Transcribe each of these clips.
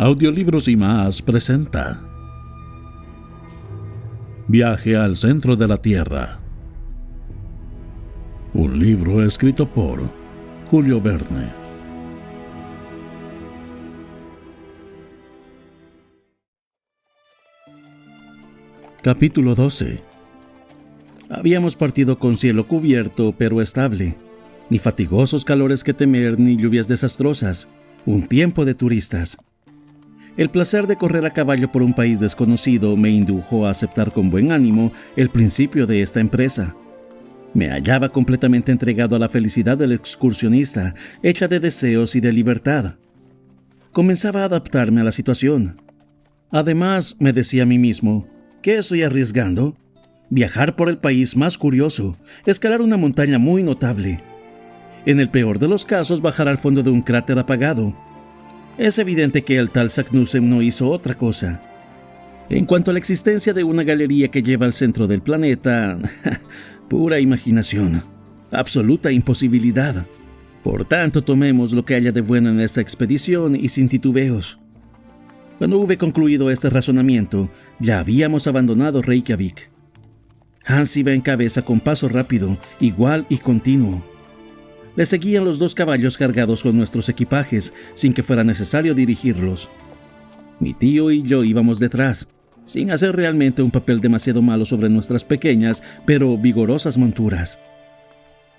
Audiolibros y más presenta Viaje al centro de la Tierra. Un libro escrito por Julio Verne. Capítulo 12. Habíamos partido con cielo cubierto pero estable. Ni fatigosos calores que temer ni lluvias desastrosas. Un tiempo de turistas. El placer de correr a caballo por un país desconocido me indujo a aceptar con buen ánimo el principio de esta empresa. Me hallaba completamente entregado a la felicidad del excursionista, hecha de deseos y de libertad. Comenzaba a adaptarme a la situación. Además, me decía a mí mismo, ¿qué estoy arriesgando? Viajar por el país más curioso, escalar una montaña muy notable. En el peor de los casos, bajar al fondo de un cráter apagado. Es evidente que el tal Saknussemm no hizo otra cosa. En cuanto a la existencia de una galería que lleva al centro del planeta, pura imaginación, absoluta imposibilidad. Por tanto, tomemos lo que haya de bueno en esta expedición y sin titubeos. Cuando hube concluido este razonamiento, ya habíamos abandonado Reykjavik. Hans iba en cabeza con paso rápido, igual y continuo. Le seguían los 2 caballos cargados con nuestros equipajes, sin que fuera necesario dirigirlos. Mi tío y yo íbamos detrás, sin hacer realmente un papel demasiado malo sobre nuestras pequeñas, pero vigorosas monturas.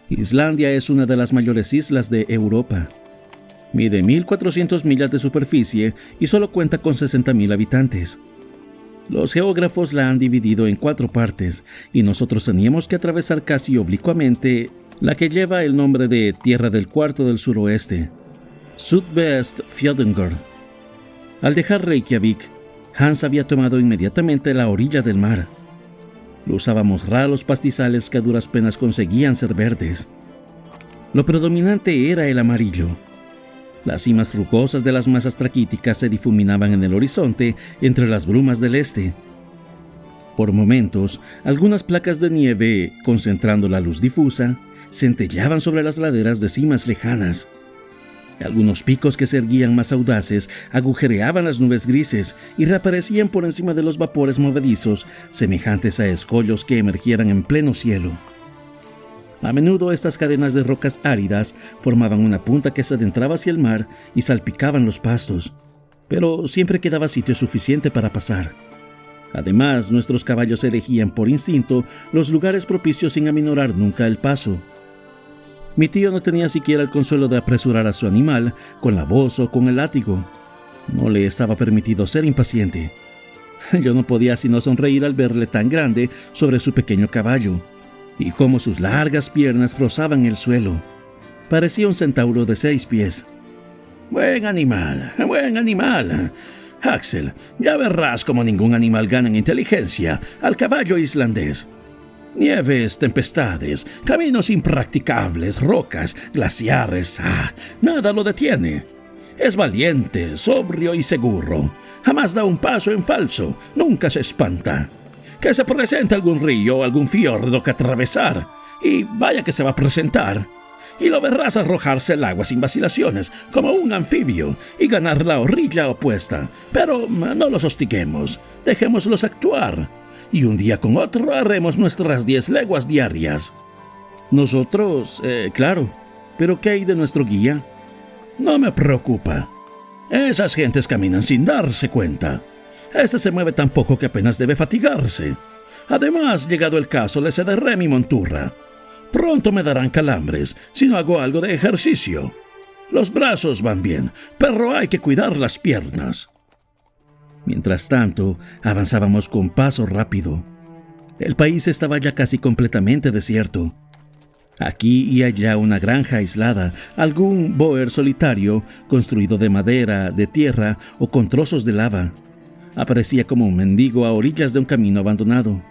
Islandia es una de las mayores islas de Europa. Mide 1.400 millas de superficie y solo cuenta con 60.000 habitantes. Los geógrafos la han dividido en 4 partes y nosotros teníamos que atravesar casi oblicuamente la que lleva el nombre de Tierra del Cuarto del Suroeste, Sudvestfjordur. Al dejar Reykjavik, Hans había tomado inmediatamente la orilla del mar. Cruzábamos raros pastizales que a duras penas conseguían ser verdes. Lo predominante era el amarillo. Las cimas rugosas de las masas traquíticas se difuminaban en el horizonte entre las brumas del este. Por momentos, algunas placas de nieve, concentrando la luz difusa, centellaban sobre las laderas de cimas lejanas. Algunos picos que se erguían más audaces agujereaban las nubes grises y reaparecían por encima de los vapores movedizos, semejantes a escollos que emergieran en pleno cielo. A menudo estas cadenas de rocas áridas formaban una punta que se adentraba hacia el mar y salpicaban los pastos, pero siempre quedaba sitio suficiente para pasar. Además, nuestros caballos elegían por instinto los lugares propicios sin aminorar nunca el paso. Mi tío no tenía siquiera el consuelo de apresurar a su animal con la voz o con el látigo. No le estaba permitido ser impaciente. Yo no podía sino sonreír al verle tan grande sobre su pequeño caballo, y cómo sus largas piernas rozaban el suelo. Parecía un centauro de 6 pies. Buen animal, Axel, ya verás cómo ningún animal gana en inteligencia al caballo islandés. Nieves, tempestades, caminos impracticables, rocas, glaciares, nada lo detiene. Es valiente, sobrio y seguro. Jamás da un paso en falso, nunca se espanta. Que se presente algún río o algún fiordo que atravesar, y vaya que se va a presentar. Y lo verás arrojarse al agua sin vacilaciones, como un anfibio, y ganar la orilla opuesta. Pero no los hostiguemos, dejémoslos actuar. Y un día con otro haremos nuestras 10 leguas diarias. Nosotros, claro, pero ¿qué hay de nuestro guía? No me preocupa. Esas gentes caminan sin darse cuenta. Este se mueve tan poco que apenas debe fatigarse. Además, llegado el caso, le cederé mi montura. Pronto me darán calambres si no hago algo de ejercicio. Los brazos van bien, pero hay que cuidar las piernas. Mientras tanto, avanzábamos con paso rápido. El país estaba ya casi completamente desierto. Aquí y allá una granja aislada, algún boer solitario, construido de madera, de tierra o con trozos de lava. Aparecía como un mendigo a orillas de un camino abandonado.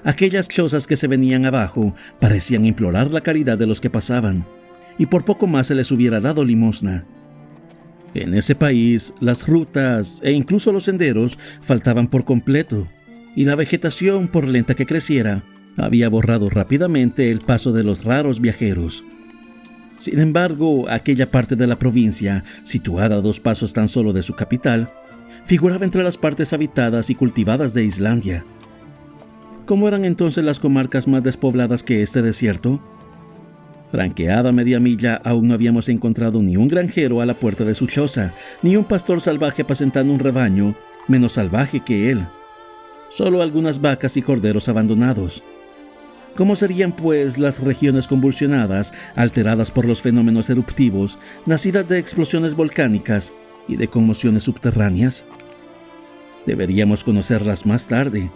Aquellas chozas que se venían abajo parecían implorar la caridad de los que pasaban, y por poco más se les hubiera dado limosna. En ese país, las rutas e incluso los senderos faltaban por completo, y la vegetación, por lenta que creciera, había borrado rápidamente el paso de los raros viajeros. Sin embargo, aquella parte de la provincia, situada a 2 pasos tan solo de su capital, figuraba entre las partes habitadas y cultivadas de Islandia. ¿Cómo eran entonces las comarcas más despobladas que este desierto? Franqueada media milla, aún no habíamos encontrado ni un granjero a la puerta de su choza, ni un pastor salvaje apacentando un rebaño menos salvaje que él. Solo algunas vacas y corderos abandonados. ¿Cómo serían, pues, las regiones convulsionadas, alteradas por los fenómenos eruptivos, nacidas de explosiones volcánicas y de conmociones subterráneas? Deberíamos conocerlas más tarde,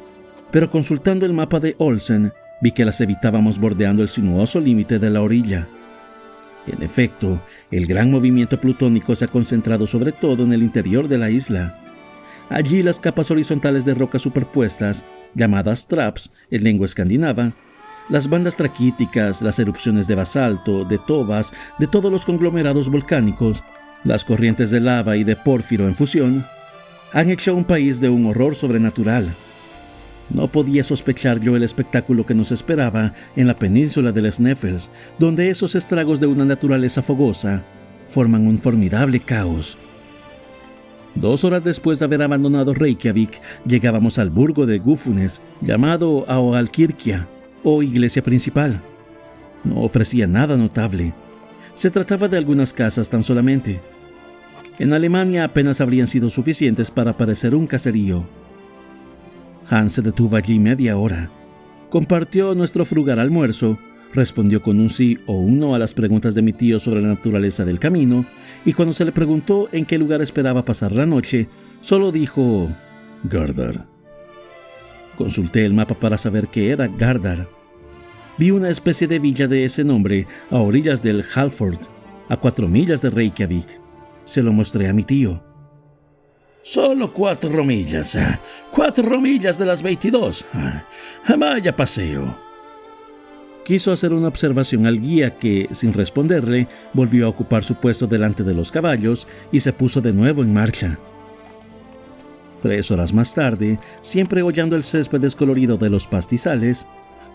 pero consultando el mapa de Olsen, vi que las evitábamos bordeando el sinuoso límite de la orilla. En efecto, el gran movimiento plutónico se ha concentrado sobre todo en el interior de la isla. Allí las capas horizontales de rocas superpuestas, llamadas traps en lengua escandinava, las bandas traquíticas, las erupciones de basalto, de tobas, de todos los conglomerados volcánicos, las corrientes de lava y de pórfiro en fusión, han hecho un país de un horror sobrenatural. No podía sospechar yo el espectáculo que nos esperaba en la península del Sneffels, donde esos estragos de una naturaleza fogosa forman un formidable caos. 2 horas después de haber abandonado Reykjavik, llegábamos al burgo de Gufunes, llamado Aoalkirkja, o iglesia principal. No ofrecía nada notable. Se trataba de algunas casas tan solamente. En Alemania apenas habrían sido suficientes para parecer un caserío. Hans se detuvo allí media hora. Compartió nuestro frugal almuerzo, respondió con un sí o un no a las preguntas de mi tío sobre la naturaleza del camino, y cuando se le preguntó en qué lugar esperaba pasar la noche, solo dijo Gardar. Consulté el mapa para saber qué era Gardar. Vi una especie de villa de ese nombre a orillas del Halford, a 4 millas de Reykjavik. Se lo mostré a mi tío. Solo 4 millas. 4 millas de las 22. Vaya paseo. Quiso hacer una observación al guía que, sin responderle, volvió a ocupar su puesto delante de los caballos y se puso de nuevo en marcha. 3 horas más tarde, siempre hollando el césped descolorido de los pastizales,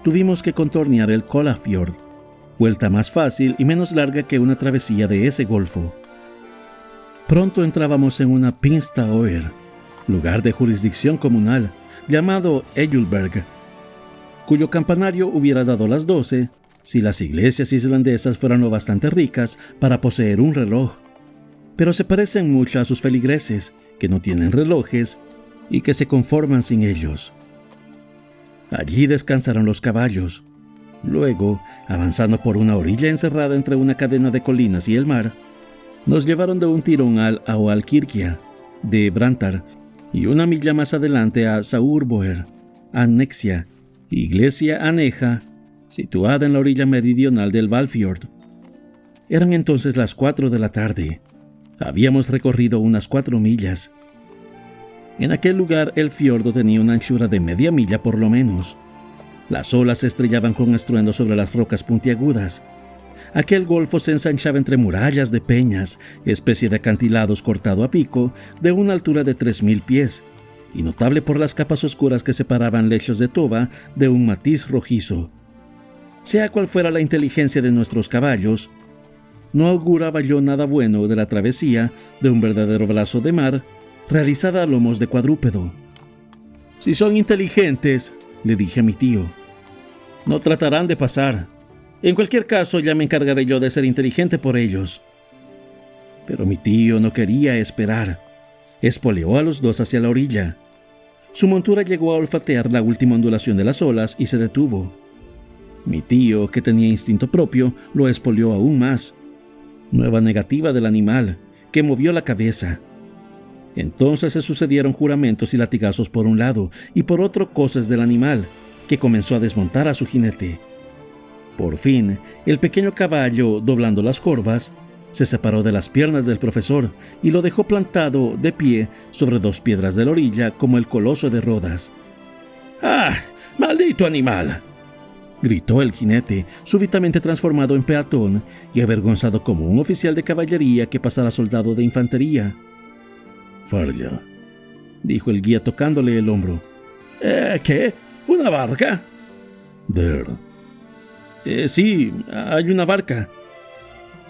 tuvimos que contornear el Kollafjord, vuelta más fácil y menos larga que una travesía de ese golfo. Pronto entrábamos en una Pinstaoer, lugar de jurisdicción comunal, llamado Ejulberg, cuyo campanario hubiera dado las 12 si las iglesias islandesas fueran lo bastante ricas para poseer un reloj, pero se parecen mucho a sus feligreses, que no tienen relojes y que se conforman sin ellos. Allí descansaron los caballos. Luego, avanzando por una orilla encerrada entre una cadena de colinas y el mar, nos llevaron de un tirón al Aoalkirkja de Brantar y 1 milla más adelante a Saurboer, Annexia, iglesia aneja, situada en la orilla meridional del Valfjord. Eran entonces las 4 de la tarde. Habíamos recorrido unas 4 millas. En aquel lugar el fiordo tenía una anchura de media milla por lo menos. Las olas se estrellaban con estruendo sobre las rocas puntiagudas. Aquel golfo se ensanchaba entre murallas de peñas, especie de acantilados cortado a pico, de una altura de 3000 pies, y notable por las capas oscuras que separaban lechos de toba de un matiz rojizo. Sea cual fuera la inteligencia de nuestros caballos, no auguraba yo nada bueno de la travesía de un verdadero brazo de mar realizada a lomos de cuadrúpedo. Si son inteligentes, le dije a mi tío, no tratarán de pasar. En cualquier caso, ya me encargaré yo de ser inteligente por ellos. Pero mi tío no quería esperar. Espoleó a los 2 hacia la orilla. Su montura llegó a olfatear la última ondulación de las olas y se detuvo. Mi tío, que tenía instinto propio, lo espoleó aún más. Nueva negativa del animal, que movió la cabeza. Entonces se sucedieron juramentos y latigazos por un lado y por otro coces del animal, que comenzó a desmontar a su jinete. Por fin, el pequeño caballo, doblando las corvas, se separó de las piernas del profesor y lo dejó plantado de pie sobre 2 piedras de la orilla como el coloso de Rodas. ¡Ah, maldito animal!, gritó el jinete, súbitamente transformado en peatón y avergonzado como un oficial de caballería que pasara soldado de infantería. «Farja», dijo el guía tocándole el hombro. ¿Qué? ¿Una barca? «Der». Sí, hay una barca».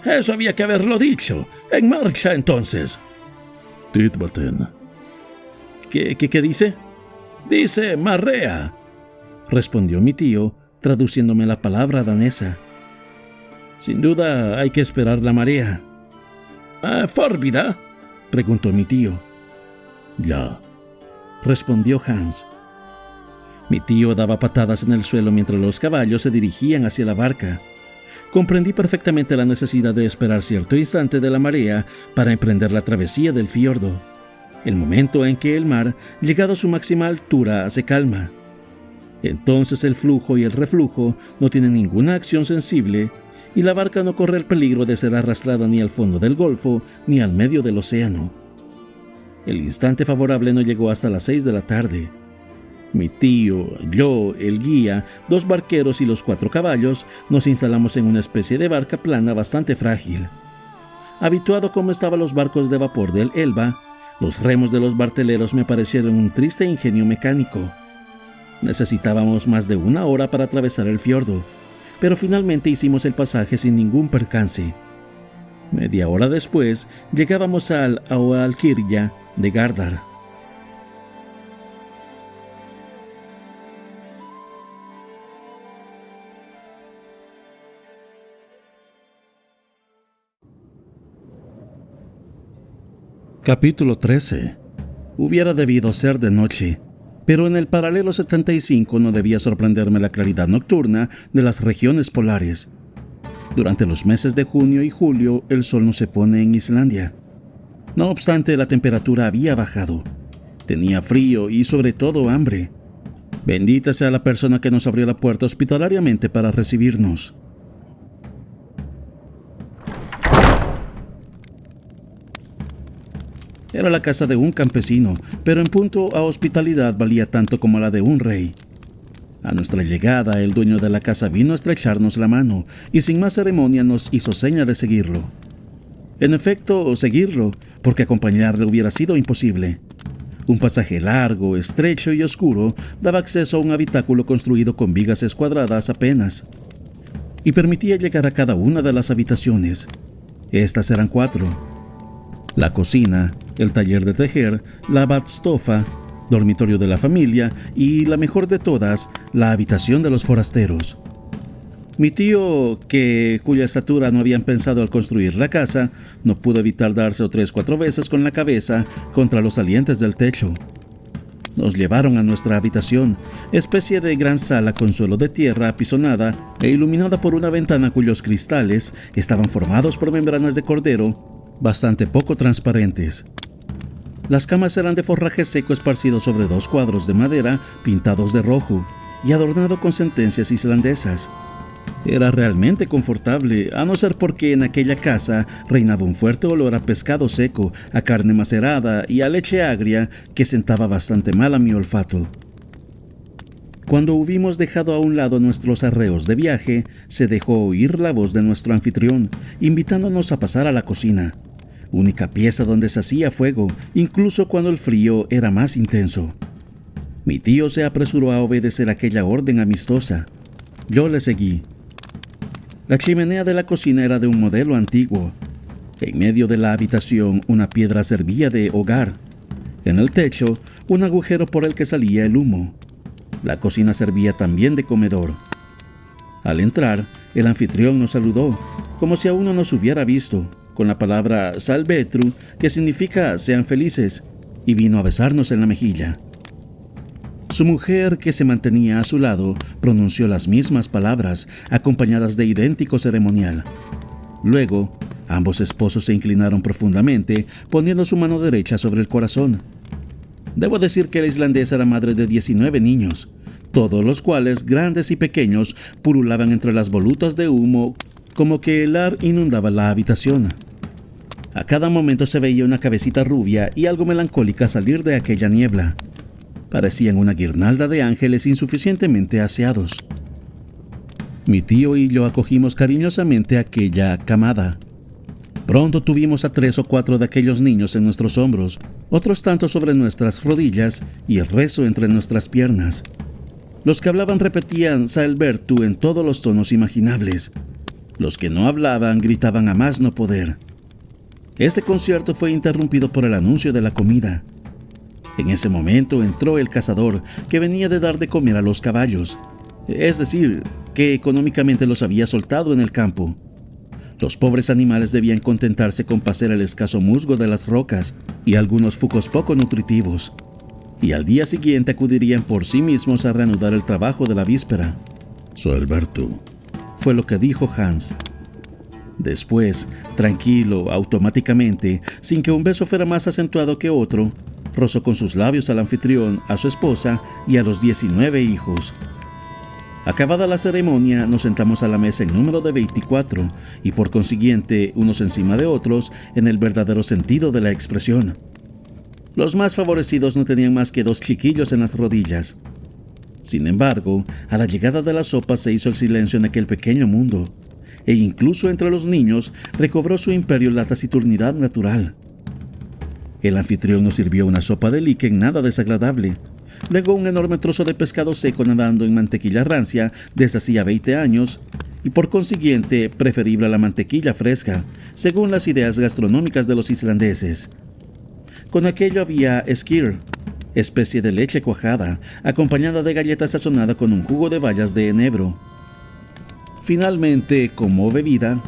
Eso había que haberlo dicho. En marcha, entonces. Tidbaten. ¿Qué dice? Dice marrea, respondió mi tío, traduciéndome la palabra danesa. Sin duda hay que esperar la marea. ¿Fórbida? Preguntó mi tío. Ya, respondió Hans. Mi tío daba patadas en el suelo mientras los caballos se dirigían hacia la barca. Comprendí perfectamente la necesidad de esperar cierto instante de la marea para emprender la travesía del fiordo, el momento en que el mar, llegado a su máxima altura, se calma. Entonces el flujo y el reflujo no tienen ninguna acción sensible y la barca no corre el peligro de ser arrastrada ni al fondo del golfo ni al medio del océano. El instante favorable no llegó hasta las 6 de la tarde. Mi tío, yo, el guía, 2 barqueros y los 4 caballos nos instalamos en una especie de barca plana bastante frágil. Habituado como estaban los barcos de vapor del Elba, los remos de los barteleros me parecieron un triste ingenio mecánico. Necesitábamos más de 1 hora para atravesar el fiordo, pero finalmente hicimos el pasaje sin ningún percance. Media hora después llegábamos al Aoalkirja de Gardar. Capítulo 13. Hubiera debido ser de noche, pero en el paralelo 75 no debía sorprenderme la claridad nocturna de las regiones polares. Durante los meses de junio y julio el sol no se pone en Islandia. No obstante, la temperatura había bajado. Tenía frío y sobre todo hambre. Bendita sea la persona que nos abrió la puerta hospitalariamente para recibirnos. Era la casa de un campesino, pero en punto a hospitalidad valía tanto como la de un rey. A nuestra llegada, el dueño de la casa vino a estrecharnos la mano y sin más ceremonia nos hizo seña de seguirlo. En efecto, seguirlo, porque acompañarle hubiera sido imposible. Un pasaje largo, estrecho y oscuro daba acceso a un habitáculo construido con vigas escuadradas apenas, y permitía llegar a cada una de las habitaciones. Estas eran 4. La cocina, el taller de tejer, la badstofa, dormitorio de la familia y, la mejor de todas, la habitación de los forasteros. Mi tío, cuya estatura no habían pensado al construir la casa, no pudo evitar darse 3-4 veces con la cabeza contra los salientes del techo. Nos llevaron a nuestra habitación, especie de gran sala con suelo de tierra apisonada e iluminada por una ventana cuyos cristales estaban formados por membranas de cordero bastante poco transparentes. Las camas eran de forraje seco esparcido sobre 2 cuadros de madera pintados de rojo y adornado con sentencias islandesas. Era realmente confortable, a no ser porque en aquella casa reinaba un fuerte olor a pescado seco, a carne macerada y a leche agria que sentaba bastante mal a mi olfato. Cuando hubimos dejado a un lado nuestros arreos de viaje, se dejó oír la voz de nuestro anfitrión, invitándonos a pasar a la cocina, única pieza donde se hacía fuego, incluso cuando el frío era más intenso. Mi tío se apresuró a obedecer aquella orden amistosa. Yo le seguí. La chimenea de la cocina era de un modelo antiguo. En medio de la habitación una piedra servía de hogar. En el techo, un agujero por el que salía el humo. La cocina servía también de comedor. Al entrar, el anfitrión nos saludó, como si aún no nos hubiera visto, con la palabra salvetru, que significa sean felices, y vino a besarnos en la mejilla. Su mujer, que se mantenía a su lado, pronunció las mismas palabras, acompañadas de idéntico ceremonial. Luego, ambos esposos se inclinaron profundamente, poniendo su mano derecha sobre el corazón. Debo decir que la islandesa era madre de 19 niños, todos los cuales, grandes y pequeños, pululaban entre las volutas de humo, como que el ar inundaba la habitación. A cada momento se veía una cabecita rubia y algo melancólica salir de aquella niebla. Parecían una guirnalda de ángeles insuficientemente aseados. Mi tío y yo acogimos cariñosamente a aquella camada. Pronto tuvimos a 3 o 4 de aquellos niños en nuestros hombros, otros tantos sobre nuestras rodillas y el resto entre nuestras piernas. Los que hablaban repetían Salbertu en todos los tonos imaginables. Los que no hablaban gritaban a más no poder. Este concierto fue interrumpido por el anuncio de la comida. En ese momento entró el cazador que venía de dar de comer a los caballos, es decir, que económicamente los había soltado en el campo. Los pobres animales debían contentarse con pasear el escaso musgo de las rocas y algunos fucos poco nutritivos, y al día siguiente acudirían por sí mismos a reanudar el trabajo de la víspera. «Soelberto», fue lo que dijo Hans. Después, tranquilo, automáticamente, sin que un beso fuera más acentuado que otro, rozó con sus labios al anfitrión, a su esposa y a los 19 hijos. Acabada la ceremonia, nos sentamos a la mesa en número de 24 y por consiguiente unos encima de otros en el verdadero sentido de la expresión. Los más favorecidos no tenían más que 2 chiquillos en las rodillas. Sin embargo, a la llegada de la sopa se hizo el silencio en aquel pequeño mundo, e incluso entre los niños recobró su imperio la taciturnidad natural. El anfitrión nos sirvió una sopa de líquen nada desagradable, luego un enorme trozo de pescado seco nadando en mantequilla rancia desde hacía 20 años, y por consiguiente preferible a la mantequilla fresca, según las ideas gastronómicas de los islandeses. Con aquello había skyr, especie de leche cuajada, acompañada de galletas sazonada con un jugo de bayas de enebro. Finalmente, como bebida,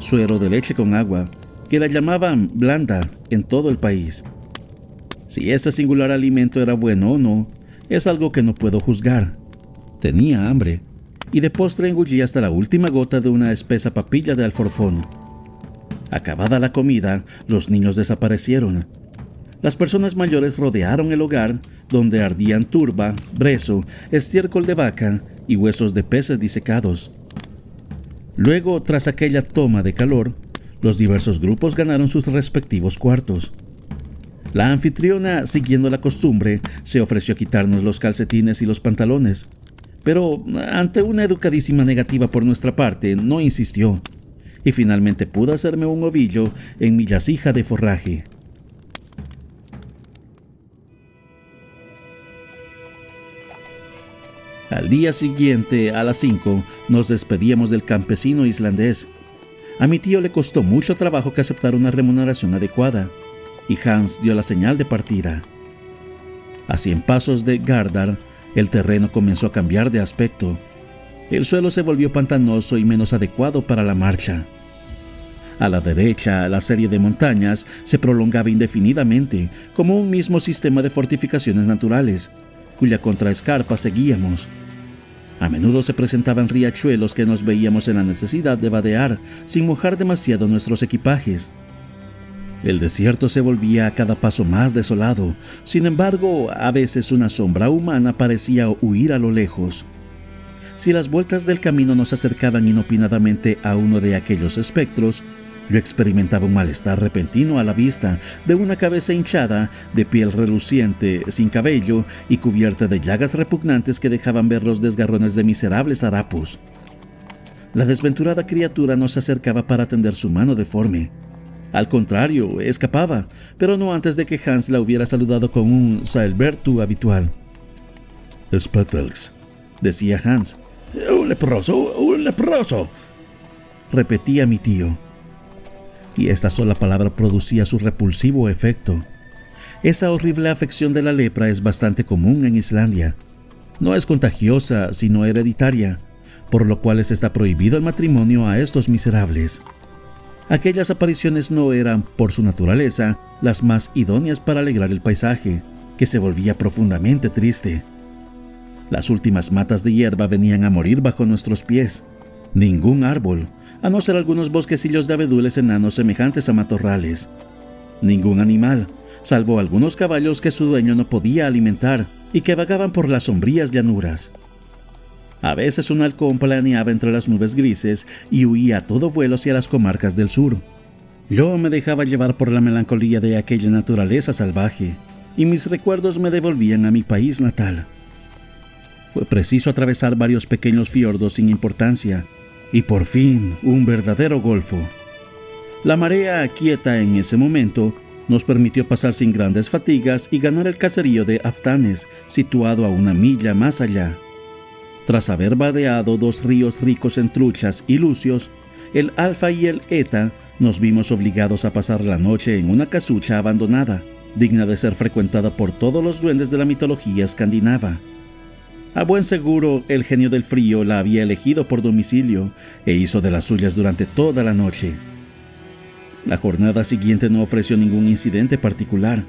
suero de leche con agua, que la llamaban blanda en todo el país. Si este singular alimento era bueno o no, es algo que no puedo juzgar. Tenía hambre, y de postre engullí hasta la última gota de una espesa papilla de alforfón. Acabada la comida, los niños desaparecieron. Las personas mayores rodearon el hogar, donde ardían turba, brezo, estiércol de vaca y huesos de peces disecados. Luego, tras aquella toma de calor, los diversos grupos ganaron sus respectivos cuartos. La anfitriona, siguiendo la costumbre, se ofreció a quitarnos los calcetines y los pantalones, pero ante una educadísima negativa por nuestra parte, no insistió, y finalmente pudo hacerme un ovillo en mi yacija de forraje. Al día siguiente, a las 5, nos despedíamos del campesino islandés. A mi tío le costó mucho trabajo que aceptara una remuneración adecuada, y Hans dio la señal de partida. A 100 pasos de Gardar, el terreno comenzó a cambiar de aspecto. El suelo se volvió pantanoso y menos adecuado para la marcha. A la derecha, la serie de montañas se prolongaba indefinidamente, como un mismo sistema de fortificaciones naturales, cuya contraescarpa seguíamos. A menudo se presentaban riachuelos que nos veíamos en la necesidad de vadear sin mojar demasiado nuestros equipajes. El desierto se volvía a cada paso más desolado. Sin embargo, a veces una sombra humana parecía huir a lo lejos. Si las vueltas del camino nos acercaban inopinadamente a uno de aquellos espectros, yo experimentaba un malestar repentino a la vista de una cabeza hinchada, de piel reluciente, sin cabello y cubierta de llagas repugnantes que dejaban ver los desgarrones de miserables harapos. La desventurada criatura no se acercaba para tender su mano deforme. Al contrario, escapaba, pero no antes de que Hans la hubiera saludado con un Soelberto habitual. «Spettelx», decía Hans. Un leproso», repetía mi tío. Y esta sola palabra producía su repulsivo efecto. Esa horrible afección de la lepra es bastante común en Islandia. No es contagiosa, sino hereditaria, por lo cual les está prohibido el matrimonio a estos miserables. Aquellas apariciones no eran, por su naturaleza, las más idóneas para alegrar el paisaje, que se volvía profundamente triste. Las últimas matas de hierba venían a morir bajo nuestros pies. Ningún árbol, a no ser algunos bosquecillos de abedules enanos semejantes a matorrales. Ningún animal, salvo algunos caballos que su dueño no podía alimentar y que vagaban por las sombrías llanuras. A veces un halcón planeaba entre las nubes grises y huía a todo vuelo hacia las comarcas del sur. Yo me dejaba llevar por la melancolía de aquella naturaleza salvaje, y mis recuerdos me devolvían a mi país natal. Fue preciso atravesar varios pequeños fiordos sin importancia, y por fin un verdadero golfo. La marea, quieta en ese momento, nos permitió pasar sin grandes fatigas y ganar el caserío de Aftanes, situado a 1 milla más allá. Tras haber vadeado 2 ríos ricos en truchas y lucios, el Alfa y el Eta, nos vimos obligados a pasar la noche en una casucha abandonada, digna de ser frecuentada por todos los duendes de la mitología escandinava. A buen seguro, el genio del frío la había elegido por domicilio e hizo de las suyas durante toda la noche. La jornada siguiente no ofreció ningún incidente particular.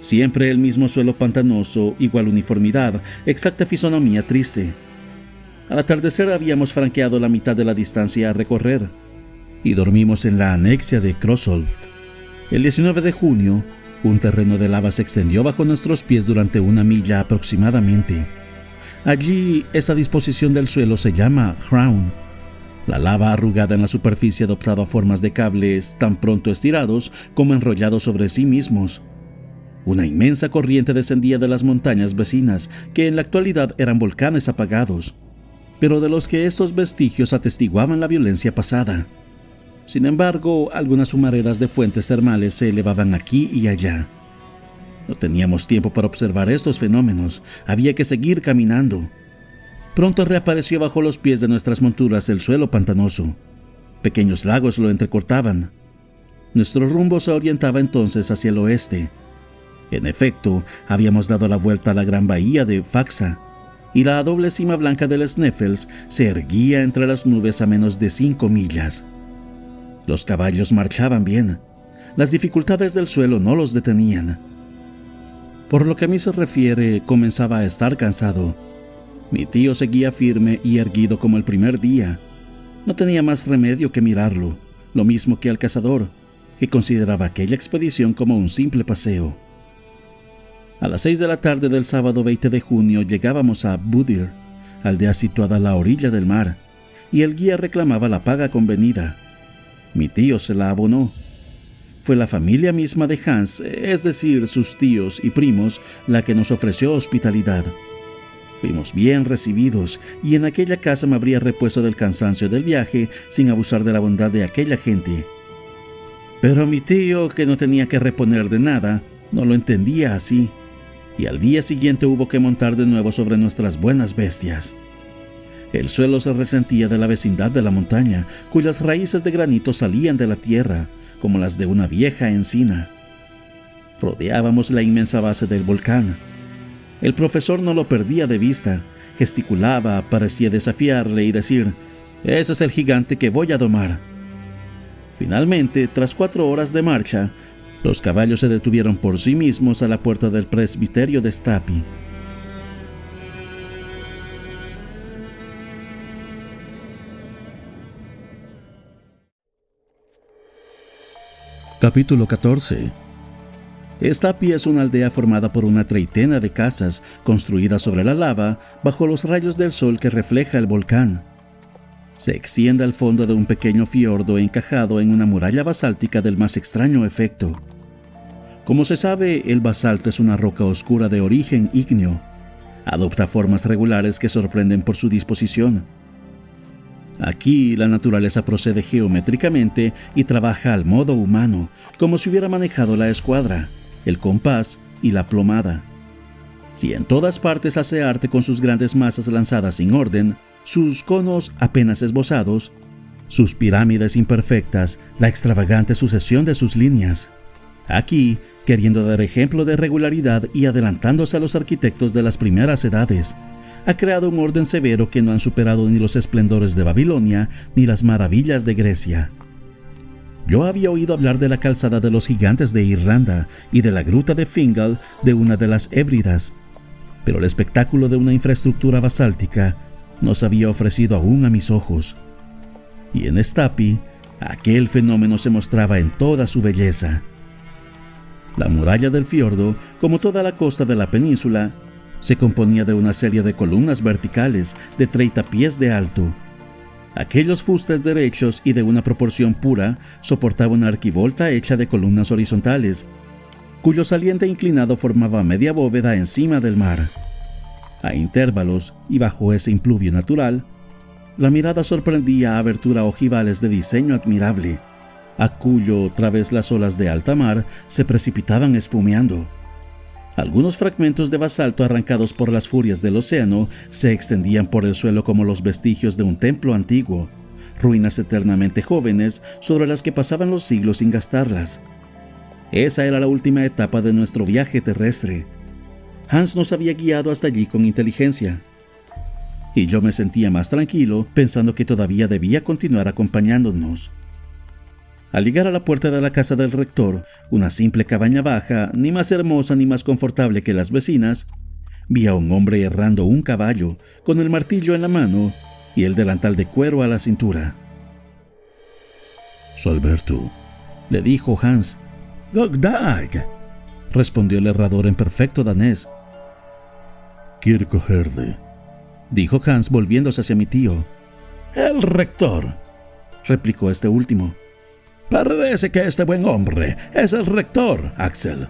Siempre el mismo suelo pantanoso, igual uniformidad, exacta fisonomía triste. Al atardecer habíamos franqueado la mitad de la distancia a recorrer y dormimos en la anexia de Krosholt. El 19 de junio, un terreno de lava se extendió bajo nuestros pies durante 1 milla aproximadamente. Allí, esa disposición del suelo se llama Hraun. La lava arrugada en la superficie adoptaba formas de cables tan pronto estirados como enrollados sobre sí mismos. Una inmensa corriente descendía de las montañas vecinas, que en la actualidad eran volcanes apagados, pero de los que estos vestigios atestiguaban la violencia pasada. Sin embargo, algunas humaredas de fuentes termales se elevaban aquí y allá. No teníamos tiempo para observar estos fenómenos, había que seguir caminando. Pronto reapareció bajo los pies de nuestras monturas el suelo pantanoso. Pequeños lagos lo entrecortaban. Nuestro rumbo se orientaba entonces hacia el oeste. En efecto, habíamos dado la vuelta a la gran bahía de Faxa, y la doble cima blanca del Sneffels se erguía entre las nubes a menos de 5 millas. Los caballos marchaban bien. Las dificultades del suelo no los detenían. Por lo que a mí se refiere, comenzaba a estar cansado. Mi tío seguía firme y erguido como el primer día. No tenía más remedio que mirarlo, lo mismo que al cazador, que consideraba aquella expedición como un simple paseo. A las 6 de la tarde del sábado 20 de junio llegábamos a Budir, aldea situada a la orilla del mar, y el guía reclamaba la paga convenida. Mi tío se la abonó. Fue la familia misma de Hans, es decir, sus tíos y primos, la que nos ofreció hospitalidad. Fuimos bien recibidos, y en aquella casa me habría repuesto del cansancio del viaje sin abusar de la bondad de aquella gente. Pero mi tío, que no tenía que reponer de nada, no lo entendía así, y al día siguiente hubo que montar de nuevo sobre nuestras buenas bestias. El suelo se resentía de la vecindad de la montaña, cuyas raíces de granito salían de la tierra, como las de una vieja encina. Rodeábamos la inmensa base del volcán. El profesor no lo perdía de vista, gesticulaba, parecía desafiarle y decir: «Ese es el gigante que voy a domar». Finalmente, tras 4 horas de marcha, los caballos se detuvieron por sí mismos a la puerta del presbiterio de Stapi. Capítulo 14. Stapi es una aldea formada por una treintena de casas construidas sobre la lava bajo los rayos del sol que refleja el volcán. Se extiende al fondo de un pequeño fiordo encajado en una muralla basáltica del más extraño efecto. Como se sabe, el basalto es una roca oscura de origen ígneo. Adopta formas regulares que sorprenden por su disposición. Aquí la naturaleza procede geométricamente y trabaja al modo humano, como si hubiera manejado la escuadra, el compás y la plomada. Si en todas partes hace arte con sus grandes masas lanzadas sin orden, sus conos apenas esbozados, sus pirámides imperfectas, la extravagante sucesión de sus líneas. Aquí, queriendo dar ejemplo de regularidad y adelantándose a los arquitectos de las primeras edades, ha creado un orden severo que no han superado ni los esplendores de Babilonia ni las maravillas de Grecia. Yo había oído hablar de la calzada de los gigantes de Irlanda y de la gruta de Fingal de una de las Hébridas, pero el espectáculo de una infraestructura basáltica no se había ofrecido aún a mis ojos. Y en Stapi, aquel fenómeno se mostraba en toda su belleza. La muralla del fiordo, como toda la costa de la península, se componía de una serie de columnas verticales de 30 pies de alto. Aquellos fustes derechos y de una proporción pura soportaban una arquivolta hecha de columnas horizontales, cuyo saliente inclinado formaba media bóveda encima del mar. A intervalos, y bajo ese impluvio natural, la mirada sorprendía a abertura ojivales de diseño admirable, a cuyo través las olas de alta mar se precipitaban espumeando. Algunos fragmentos de basalto arrancados por las furias del océano se extendían por el suelo como los vestigios de un templo antiguo, ruinas eternamente jóvenes sobre las que pasaban los siglos sin gastarlas. Esa era la última etapa de nuestro viaje terrestre. Hans nos había guiado hasta allí con inteligencia, y yo me sentía más tranquilo pensando que todavía debía continuar acompañándonos. Al llegar a la puerta de la casa del rector, una simple cabaña baja, ni más hermosa ni más confortable que las vecinas, vi a un hombre herrando un caballo, con el martillo en la mano y el delantal de cuero a la cintura. «Solberto», le dijo Hans. «God dag», respondió el herrador en perfecto danés. «Kierkegaard», dijo Hans volviéndose hacia mi tío. «El rector», replicó este último. «Parece que este buen hombre es el rector, Axel».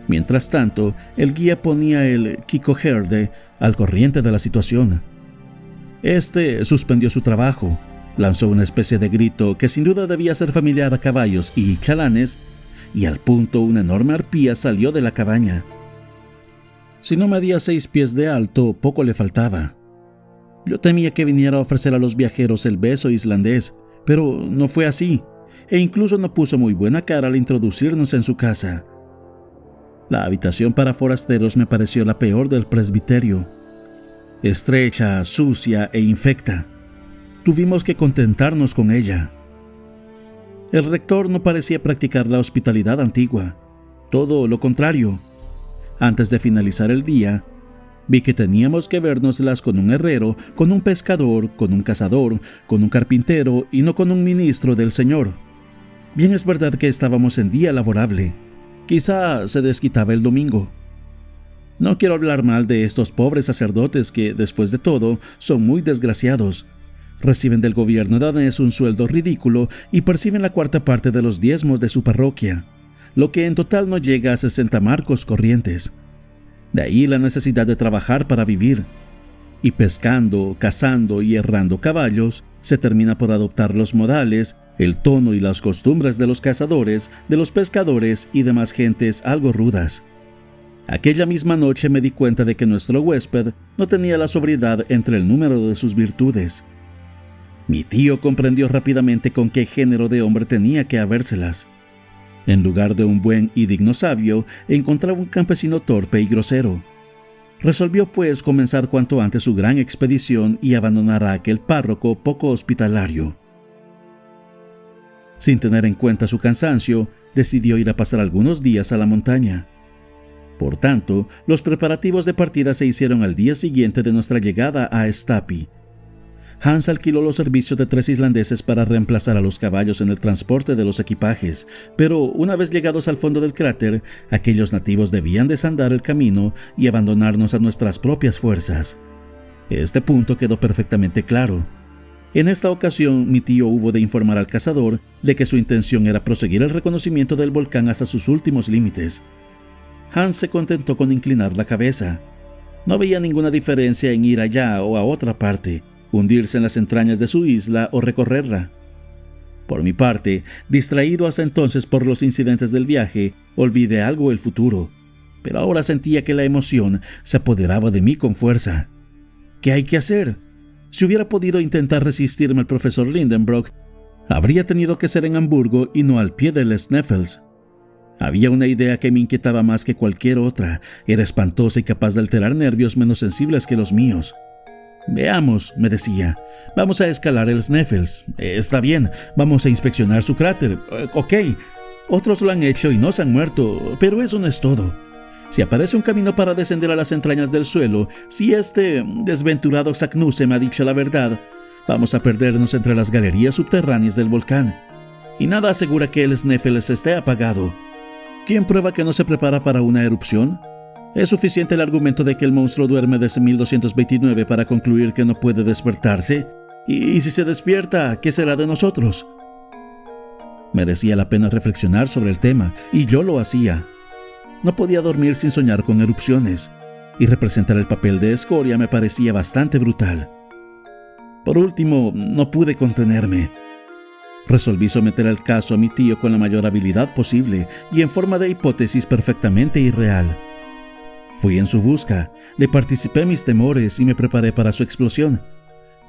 Mientras tanto, el guía ponía el Kierkegaard al corriente de la situación. Este suspendió su trabajo, lanzó una especie de grito que sin duda debía ser familiar a caballos y chalanes, y al punto una enorme arpía salió de la cabaña. Si no medía 6 pies de alto, poco le faltaba. Yo temía que viniera a ofrecer a los viajeros el beso islandés, pero no fue así, e incluso no puso muy buena cara al introducirnos en su casa. La habitación para forasteros me pareció la peor del presbiterio. Estrecha, sucia e infecta. Tuvimos que contentarnos con ella. El rector no parecía practicar la hospitalidad antigua, todo lo contrario. Antes de finalizar el día, vi que teníamos que vérnoslas con un herrero, con un pescador, con un cazador, con un carpintero y no con un ministro del Señor. Bien es verdad que estábamos en día laborable. Quizá se desquitaba el domingo. No quiero hablar mal de estos pobres sacerdotes que, después de todo, son muy desgraciados. Reciben del gobierno danés un sueldo ridículo y perciben la 1/4 parte de los diezmos de su parroquia, lo que en total no llega a 60 marcos corrientes. De ahí la necesidad de trabajar para vivir. Y pescando, cazando y herrando caballos, se termina por adoptar los modales, el tono y las costumbres de los cazadores, de los pescadores y demás gentes algo rudas. Aquella misma noche me di cuenta de que nuestro huésped no tenía la sobriedad entre el número de sus virtudes. Mi tío comprendió rápidamente con qué género de hombre tenía que habérselas. En lugar de un buen y digno sabio, encontraba un campesino torpe y grosero. Resolvió pues comenzar cuanto antes su gran expedición y abandonar a aquel párroco poco hospitalario. Sin tener en cuenta su cansancio, decidió ir a pasar algunos días a la montaña. Por tanto, los preparativos de partida se hicieron al día siguiente de nuestra llegada a Stapi. Hans alquiló los servicios de 3 islandeses para reemplazar a los caballos en el transporte de los equipajes, pero una vez llegados al fondo del cráter, aquellos nativos debían desandar el camino y abandonarnos a nuestras propias fuerzas. Este punto quedó perfectamente claro. En esta ocasión, mi tío hubo de informar al cazador de que su intención era proseguir el reconocimiento del volcán hasta sus últimos límites. Hans se contentó con inclinar la cabeza. No veía ninguna diferencia en ir allá o a otra parte, hundirse en las entrañas de su isla o recorrerla. Por mi parte, distraído hasta entonces por los incidentes del viaje, olvidé algo el futuro, pero ahora sentía que la emoción se apoderaba de mí con fuerza. ¿Qué hay que hacer? Si hubiera podido intentar resistirme al profesor Lindenbrock, habría tenido que ser en Hamburgo y no al pie del Sneffels. Había una idea que me inquietaba más que cualquier otra. Era espantosa y capaz de alterar nervios menos sensibles que los míos. «Veamos», me decía, «vamos a escalar el Sneffels. Está bien, vamos a inspeccionar su cráter. Ok, otros lo han hecho y no se han muerto, pero eso no es todo. Si aparece un camino para descender a las entrañas del suelo, si este desventurado Saknuse me ha dicho la verdad, vamos a perdernos entre las galerías subterráneas del volcán. Y nada asegura que el Sneffels esté apagado. ¿Quién prueba que no se prepara para una erupción? ¿Es suficiente el argumento de que el monstruo duerme desde 1229 para concluir que no puede despertarse? ¿Y si se despierta, qué será de nosotros?» Merecía la pena reflexionar sobre el tema, y yo lo hacía. No podía dormir sin soñar con erupciones, y representar el papel de escoria me parecía bastante brutal. Por último, no pude contenerme. Resolví someter el caso a mi tío con la mayor habilidad posible y en forma de hipótesis perfectamente irreal. Fui en su busca, le participé mis temores y me preparé para su explosión.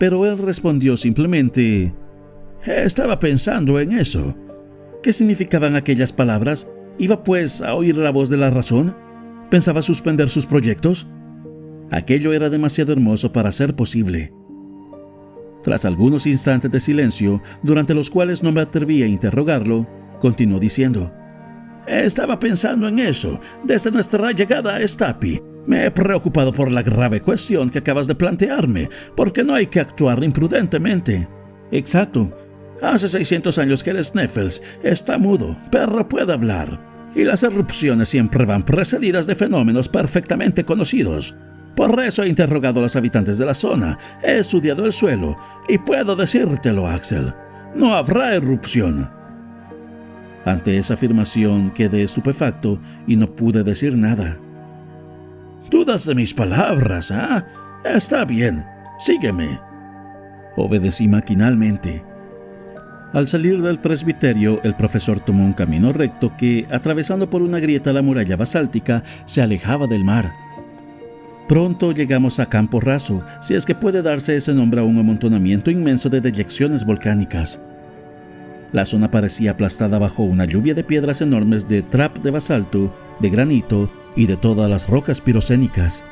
pero él respondió simplemente: «Estaba pensando en eso». ¿Qué significaban aquellas palabras? ¿Iba pues a oír la voz de la razón? ¿Pensaba suspender sus proyectos? Aquello era demasiado hermoso para ser posible. Tras algunos instantes de silencio, durante los cuales no me atreví a interrogarlo, continuó diciendo: «Estaba pensando en eso desde nuestra llegada a Stapi. Me he preocupado por la grave cuestión que acabas de plantearme, porque no hay que actuar imprudentemente». «Exacto. Hace 600 años que el Sneffels está mudo, pero puede hablar. Y las erupciones siempre van precedidas de fenómenos perfectamente conocidos. Por eso he interrogado a los habitantes de la zona, he estudiado el suelo, y puedo decírtelo, Axel. No habrá erupción». Ante esa afirmación quedé estupefacto y no pude decir nada. «¿Dudas de mis palabras, ah? Está bien, sígueme». Obedecí maquinalmente. Al salir del presbiterio, el profesor tomó un camino recto que, atravesando por una grieta a la muralla basáltica, se alejaba del mar. Pronto llegamos a Campo Raso, si es que puede darse ese nombre a un amontonamiento inmenso de deyecciones volcánicas. La zona parecía aplastada bajo una lluvia de piedras enormes de trap de basalto, de granito y de todas las rocas pirocénicas.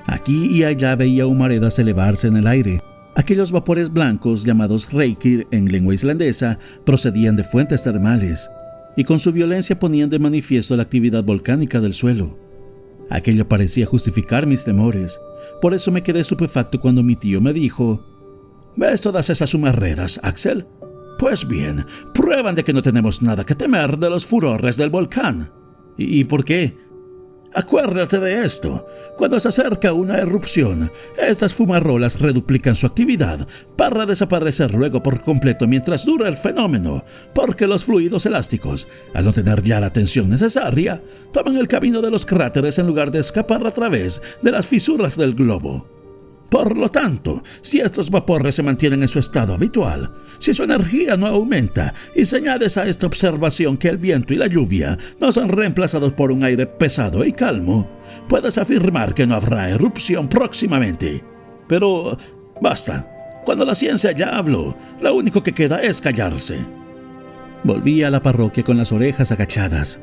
Aquí y allá veía humaredas elevarse en el aire. Aquellos vapores blancos, llamados reikir en lengua islandesa, procedían de fuentes termales, y con su violencia ponían de manifiesto la actividad volcánica del suelo. Aquello parecía justificar mis temores. Por eso me quedé estupefacto cuando mi tío me dijo: «¿Ves todas esas humaredas, Axel? Pues bien, prueban de que no tenemos nada que temer de los furores del volcán». ¿Y por qué? Acuérdate de esto. Cuando se acerca una erupción, estas fumarolas reduplican su actividad para desaparecer luego por completo mientras dura el fenómeno, porque los fluidos elásticos, al no tener ya la tensión necesaria, toman el camino de los cráteres en lugar de escapar a través de las fisuras del globo. Por lo tanto, si estos vapores se mantienen en su estado habitual, si su energía no aumenta y se añades a esta observación que el viento y la lluvia no son reemplazados por un aire pesado y calmo, puedes afirmar que no habrá erupción próximamente. Pero basta, cuando la ciencia ya habló, lo único que queda es callarse». Volví a la parroquia con las orejas agachadas.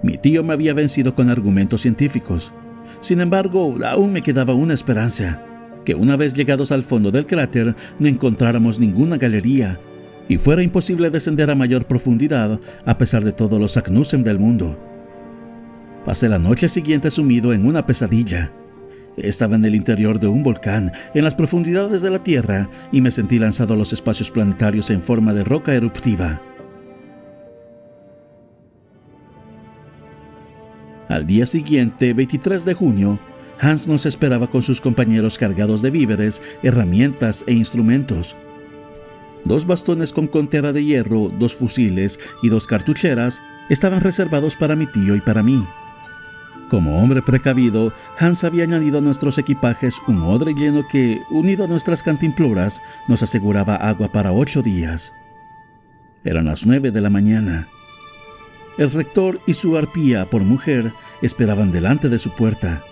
Mi tío me había vencido con argumentos científicos. Sin embargo, aún me quedaba una esperanza: que una vez llegados al fondo del cráter no encontráramos ninguna galería y fuera imposible descender a mayor profundidad a pesar de todos los Saknussemm del mundo. Pasé la noche siguiente sumido en una pesadilla. Estaba en el interior de un volcán, en las profundidades de la Tierra, y me sentí lanzado a los espacios planetarios en forma de roca eruptiva. Al día siguiente, 23 de junio, Hans nos esperaba con sus compañeros cargados de víveres, herramientas e instrumentos. 2 bastones con contera de hierro, 2 fusiles y 2 cartucheras estaban reservados para mi tío y para mí. Como hombre precavido, Hans había añadido a nuestros equipajes un odre lleno que, unido a nuestras cantimploras, nos aseguraba agua para 8 días. Eran las 9 de la mañana. El rector y su arpía por mujer esperaban delante de su puerta.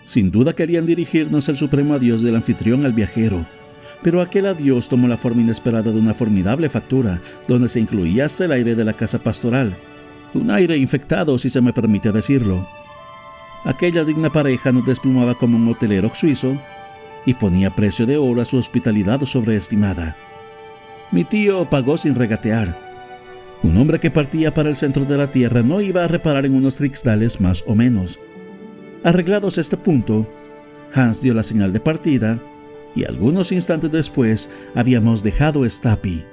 Sin duda querían dirigirnos el supremo adiós del anfitrión al viajero, pero aquel adiós tomó la forma inesperada de una formidable factura, donde se incluía hasta el aire de la casa pastoral, un aire infectado, si se me permite decirlo. Aquella digna pareja nos desplumaba como un hotelero suizo y ponía precio de oro a su hospitalidad sobreestimada. Mi tío pagó sin regatear. Un hombre que partía para el centro de la tierra no iba a reparar en unos trixdales más o menos. Arreglados este punto, Hans dio la señal de partida y algunos instantes después habíamos dejado Stapi.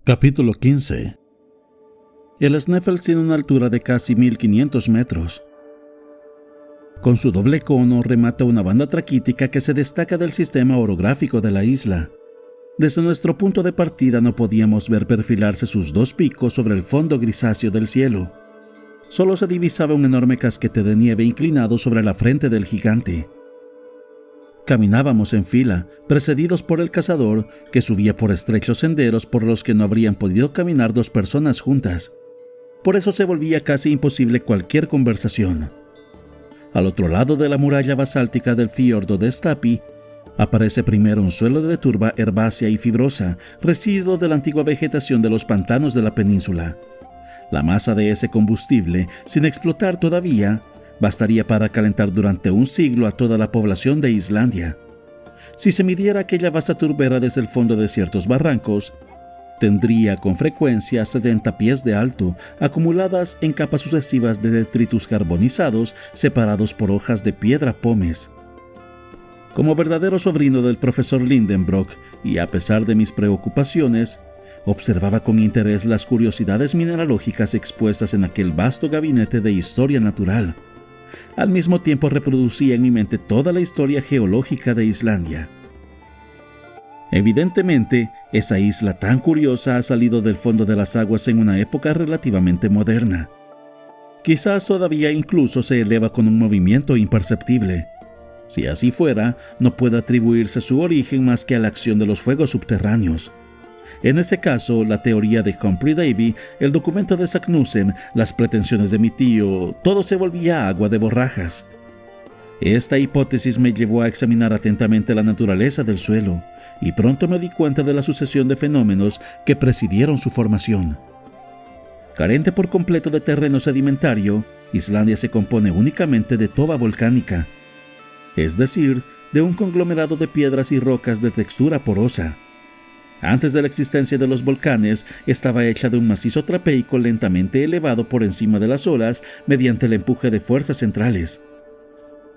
Capítulo 15. El Sneffels tiene una altura de casi 1500 metros. Con su doble cono remata una banda traquítica que se destaca del sistema orográfico de la isla. Desde nuestro punto de partida no podíamos ver perfilarse sus 2 picos sobre el fondo grisáceo del cielo. Solo se divisaba un enorme casquete de nieve inclinado sobre la frente del gigante. Caminábamos en fila, precedidos por el cazador, que subía por estrechos senderos por los que no habrían podido caminar dos personas juntas. Por eso se volvía casi imposible cualquier conversación. Al otro lado de la muralla basáltica del fiordo de Stapi, aparece primero un suelo de turba herbácea y fibrosa, residuo de la antigua vegetación de los pantanos de la península. La masa de ese combustible, sin explotar todavía, bastaría para calentar durante un siglo a toda la población de Islandia. Si se midiera aquella vasta turbera desde el fondo de ciertos barrancos, tendría con frecuencia 70 pies de alto, acumuladas en capas sucesivas de detritus carbonizados separados por hojas de piedra pómez. Como verdadero sobrino del profesor Lindenbrock, y a pesar de mis preocupaciones, observaba con interés las curiosidades mineralógicas expuestas en aquel vasto gabinete de historia natural. Al mismo tiempo reproducía en mi mente toda la historia geológica de Islandia. Evidentemente, esa isla tan curiosa ha salido del fondo de las aguas en una época relativamente moderna. Quizás todavía incluso se eleva con un movimiento imperceptible. Si así fuera, no puede atribuirse su origen más que a la acción de los fuegos subterráneos. En ese caso, la teoría de Humphrey Davy, el documento de Saknussemm, las pretensiones de mi tío, todo se volvía agua de borrajas. Esta hipótesis me llevó a examinar atentamente la naturaleza del suelo, y pronto me di cuenta de la sucesión de fenómenos que presidieron su formación. Carente por completo de terreno sedimentario, Islandia se compone únicamente de toba volcánica, es decir, de un conglomerado de piedras y rocas de textura porosa. Antes de la existencia de los volcanes, estaba hecha de un macizo trapeico lentamente elevado por encima de las olas mediante el empuje de fuerzas centrales.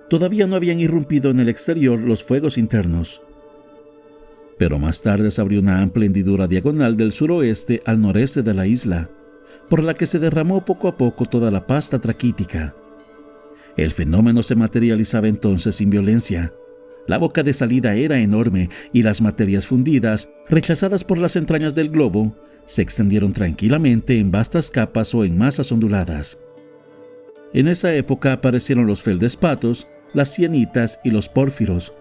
Todavía no habían irrumpido en el exterior los fuegos internos. Pero más tarde se abrió una amplia hendidura diagonal del suroeste al noreste de la isla, por la que se derramó poco a poco toda la pasta traquítica. El fenómeno se materializaba entonces sin violencia. La boca de salida era enorme y las materias fundidas, rechazadas por las entrañas del globo, se extendieron tranquilamente en vastas capas o en masas onduladas. En esa época aparecieron los feldespatos, las sienitas y los pórfiros.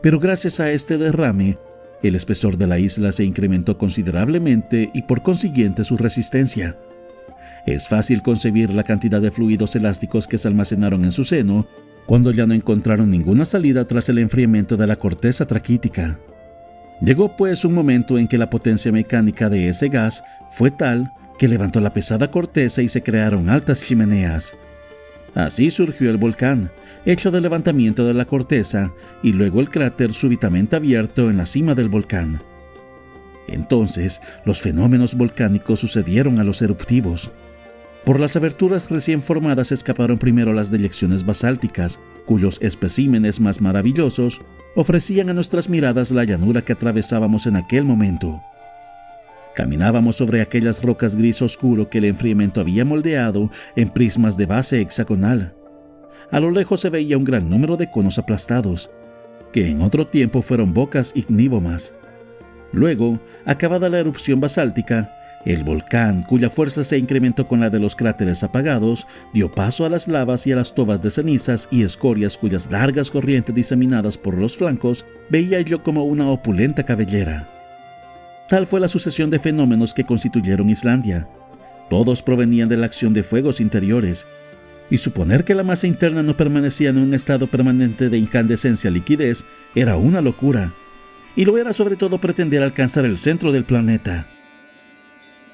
Pero gracias a este derrame, el espesor de la isla se incrementó considerablemente y por consiguiente su resistencia. Es fácil concebir la cantidad de fluidos elásticos que se almacenaron en su seno cuando ya no encontraron ninguna salida tras el enfriamiento de la corteza traquítica. Llegó pues un momento en que la potencia mecánica de ese gas fue tal que levantó la pesada corteza y se crearon altas chimeneas. Así surgió el volcán, hecho del levantamiento de la corteza, y luego el cráter súbitamente abierto en la cima del volcán. Entonces, los fenómenos volcánicos sucedieron a los eruptivos. Por las aberturas recién formadas escaparon primero las deyecciones basálticas, cuyos especímenes más maravillosos ofrecían a nuestras miradas la llanura que atravesábamos en aquel momento. Caminábamos sobre aquellas rocas gris oscuro que el enfriamiento había moldeado en prismas de base hexagonal. A lo lejos se veía un gran número de conos aplastados, que en otro tiempo fueron bocas ignívomas. Luego, acabada la erupción basáltica, el volcán, cuya fuerza se incrementó con la de los cráteres apagados, dio paso a las lavas y a las tobas de cenizas y escorias cuyas largas corrientes diseminadas por los flancos veía yo como una opulenta cabellera. Tal fue la sucesión de fenómenos que constituyeron Islandia. Todos provenían de la acción de fuegos interiores, y suponer que la masa interna no permanecía en un estado permanente de incandescencia-liquidez era una locura, y lo era sobre todo pretender alcanzar el centro del planeta.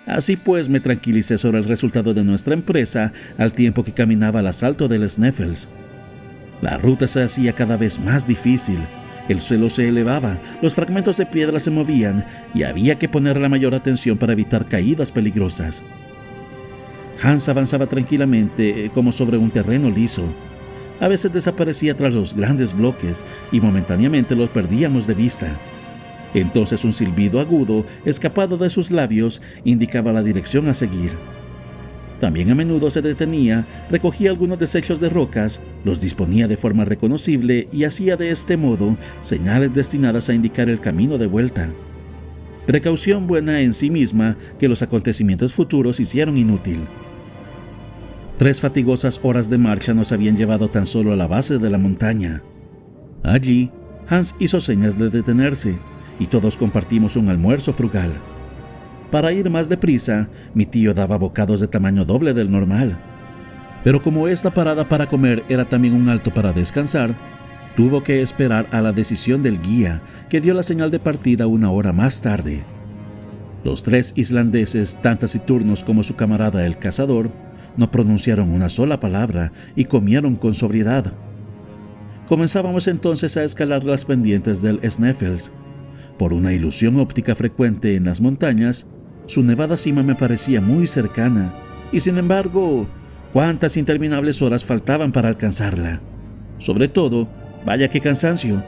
Así pues me tranquilicé sobre el resultado de nuestra empresa al tiempo que caminaba al asalto del Sneffels. La ruta se hacía cada vez más difícil, el suelo se elevaba, los fragmentos de piedra se movían y había que poner la mayor atención para evitar caídas peligrosas. Hans avanzaba tranquilamente como sobre un terreno liso. A veces desaparecía tras los grandes bloques y momentáneamente los perdíamos de vista. Entonces un silbido agudo, escapado de sus labios, indicaba la dirección a seguir. También a menudo se detenía, recogía algunos desechos de rocas, los disponía de forma reconocible y hacía de este modo señales destinadas a indicar el camino de vuelta. Precaución buena en sí misma que los acontecimientos futuros hicieron inútil. 3 fatigosas horas de marcha nos habían llevado tan solo a la base de la montaña. Allí, Hans hizo señas de detenerse y todos compartimos un almuerzo frugal. Para ir más deprisa, mi tío daba bocados de tamaño doble del normal. Pero como esta parada para comer era también un alto para descansar, tuvo que esperar a la decisión del guía, que dio la señal de partida 1 hora más tarde. Los 3 islandeses, tan taciturnos como su camarada el cazador, no pronunciaron una sola palabra y comieron con sobriedad. Comenzábamos entonces a escalar las pendientes del Sneffels. Por una ilusión óptica frecuente en las montañas, su nevada cima me parecía muy cercana, y sin embargo, cuántas interminables horas faltaban para alcanzarla. Sobre todo, vaya qué cansancio.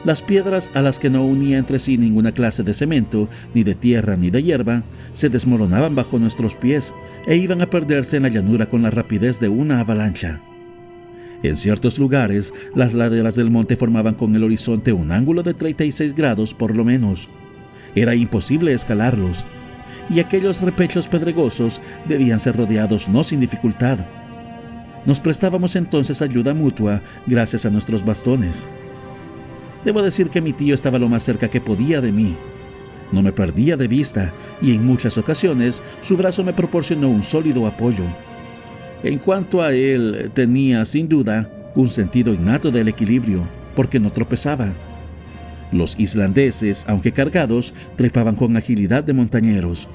Las piedras, a las que no unía entre sí ninguna clase de cemento, ni de tierra ni de hierba, se desmoronaban bajo nuestros pies e iban a perderse en la llanura con la rapidez de una avalancha. En ciertos lugares, las laderas del monte formaban con el horizonte un ángulo de 36 grados por lo menos. Era imposible escalarlos, y aquellos repechos pedregosos debían ser rodeados no sin dificultad. Nos prestábamos entonces ayuda mutua gracias a nuestros bastones. Debo decir que mi tío estaba lo más cerca que podía de mí. No me perdía de vista y en muchas ocasiones su brazo me proporcionó un sólido apoyo. En cuanto a él, tenía sin duda un sentido innato del equilibrio, porque no tropezaba. Los islandeses, aunque cargados, trepaban con agilidad de montañeros.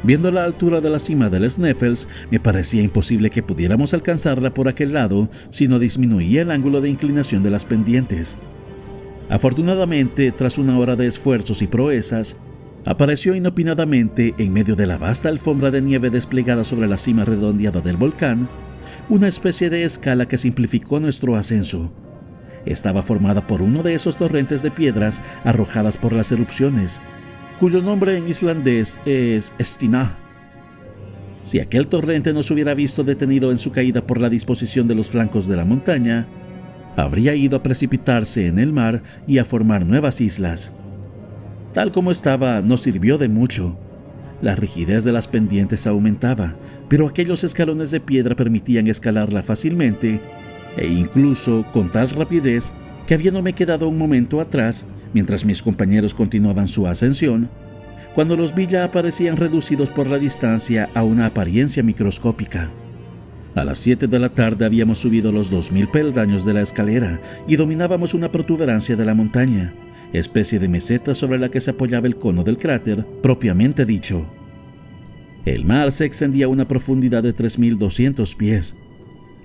Viendo la altura de la cima del Sneffels, me parecía imposible que pudiéramos alcanzarla por aquel lado si no disminuía el ángulo de inclinación de las pendientes. Afortunadamente, tras 1 hora de esfuerzos y proezas, apareció inopinadamente, en medio de la vasta alfombra de nieve desplegada sobre la cima redondeada del volcán, una especie de escala que simplificó nuestro ascenso. Estaba formada por uno de esos torrentes de piedras arrojadas por las erupciones, cuyo nombre en islandés es Stina. Si aquel torrente no se hubiera visto detenido en su caída por la disposición de los flancos de la montaña, habría ido a precipitarse en el mar y a formar nuevas islas. Tal como estaba, no sirvió de mucho. La rigidez de las pendientes aumentaba, pero aquellos escalones de piedra permitían escalarla fácilmente e incluso con tal rapidez que habiéndome quedado un momento atrás, mientras mis compañeros continuaban su ascensión, cuando los vi ya aparecían reducidos por la distancia a una apariencia microscópica. A las 7 de la tarde habíamos subido los 2000 peldaños de la escalera y dominábamos una protuberancia de la montaña, especie de meseta sobre la que se apoyaba el cono del cráter, propiamente dicho. El mar se extendía a una profundidad de 3200 pies.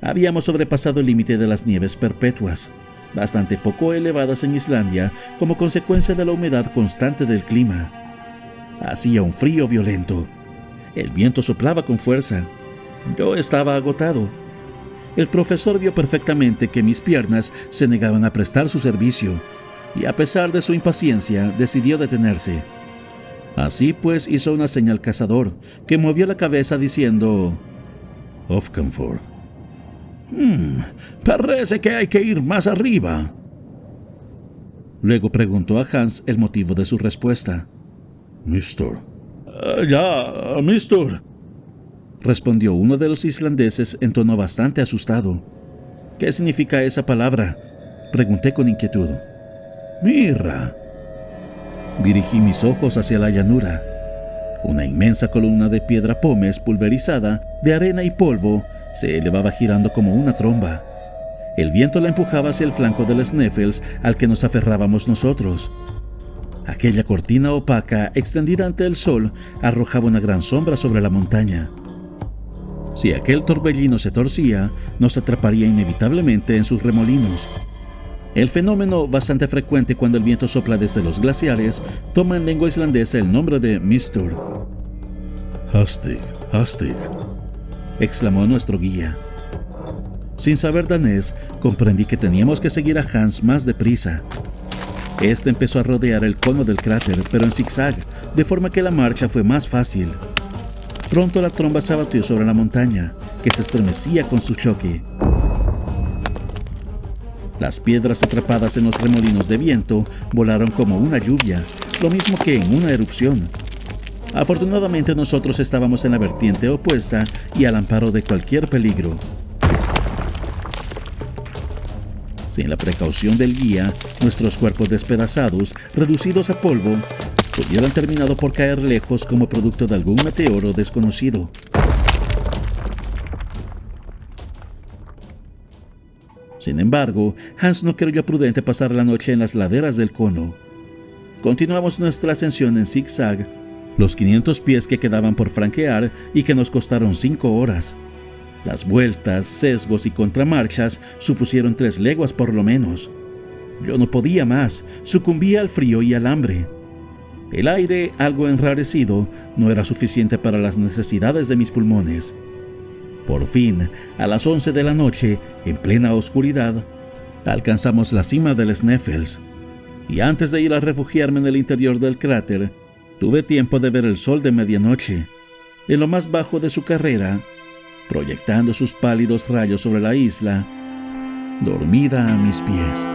Habíamos sobrepasado el límite de las nieves perpetuas, bastante poco elevadas en Islandia como consecuencia de la humedad constante del clima. Hacía un frío violento. El viento soplaba con fuerza. Yo estaba agotado. El profesor vio perfectamente que mis piernas se negaban a prestar su servicio, y a pesar de su impaciencia, decidió detenerse. Así pues hizo una señal al cazador, que movió la cabeza diciendo: «Ofcanfor». Parece que hay que ir más arriba. Luego preguntó a Hans el motivo de su respuesta. «Mister». Mister», respondió uno de los islandeses en tono bastante asustado. «¿Qué significa esa palabra?», pregunté con inquietud. «Mirra». Dirigí mis ojos hacia la llanura. Una inmensa columna de piedra pómez pulverizada, de arena y polvo, se elevaba girando como una tromba. El viento la empujaba hacia el flanco del Sneffels al que nos aferrábamos nosotros. Aquella cortina opaca, extendida ante el sol, arrojaba una gran sombra sobre la montaña. Si aquel torbellino se torcía, nos atraparía inevitablemente en sus remolinos. El fenómeno, bastante frecuente cuando el viento sopla desde los glaciares, toma en lengua islandesa el nombre de Mistur. «Hastig, hastig», exclamó nuestro guía. Sin saber danés, comprendí que teníamos que seguir a Hans más deprisa. Este empezó a rodear el cono del cráter, pero en zigzag, de forma que la marcha fue más fácil. Pronto la tromba se abatió sobre la montaña, que se estremecía con su choque. Las piedras atrapadas en los remolinos de viento volaron como una lluvia, lo mismo que en una erupción. Afortunadamente nosotros estábamos en la vertiente opuesta y al amparo de cualquier peligro. Sin la precaución del guía, nuestros cuerpos despedazados, reducidos a polvo, hubieran terminado por caer lejos como producto de algún meteoro desconocido. Sin embargo, Hans no creyó prudente pasar la noche en las laderas del cono. Continuamos nuestra ascensión en zigzag, los 500 pies que quedaban por franquear y que nos costaron 5 horas. Las vueltas, sesgos y contramarchas supusieron 3 leguas por lo menos. Yo no podía más, sucumbía al frío y al hambre. El aire, algo enrarecido, no era suficiente para las necesidades de mis pulmones. Por fin, a las 11 de la noche, en plena oscuridad, alcanzamos la cima del Sneffels, y antes de ir a refugiarme en el interior del cráter, tuve tiempo de ver el sol de medianoche, en lo más bajo de su carrera, proyectando sus pálidos rayos sobre la isla, dormida a mis pies.